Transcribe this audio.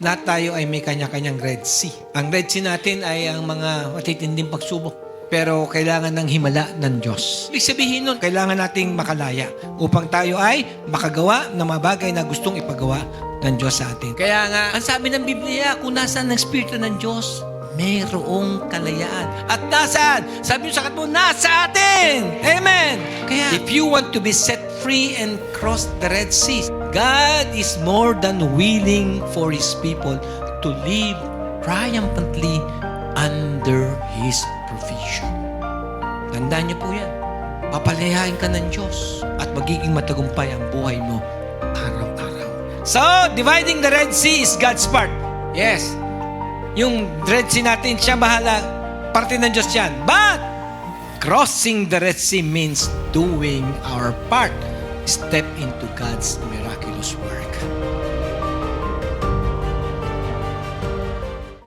Lahat tayo ay may kanya-kanyang Red Sea. Ang Red Sea natin ay ang mga matitinding pagsubok. Pero kailangan ng himala ng Diyos. Ibig sabihin nun, kailangan nating makalaya upang tayo ay makagawa ng mga bagay na gustong ipagawa ng Diyos sa atin. Kaya nga, ang sabi ng Biblia, kung nasaan ang Espiritu ng Diyos, mayroong kalayaan. At nasaan? Sabi nyo sa mo, nasa atin! Amen! Kaya, if you want to be set free and cross the Red Sea, God is more than willing for His people to live triumphantly under His provision. Tandaan niyo po yan. Papalayain ka ng Diyos at magiging matagumpay ang buhay mo araw-araw. So, dividing the Red Sea is God's part. Yes. Yung Red Sea natin, siya bahala. Parte ng Diyos yan. But, crossing the Red Sea means doing our part. Step into God's miraculous work.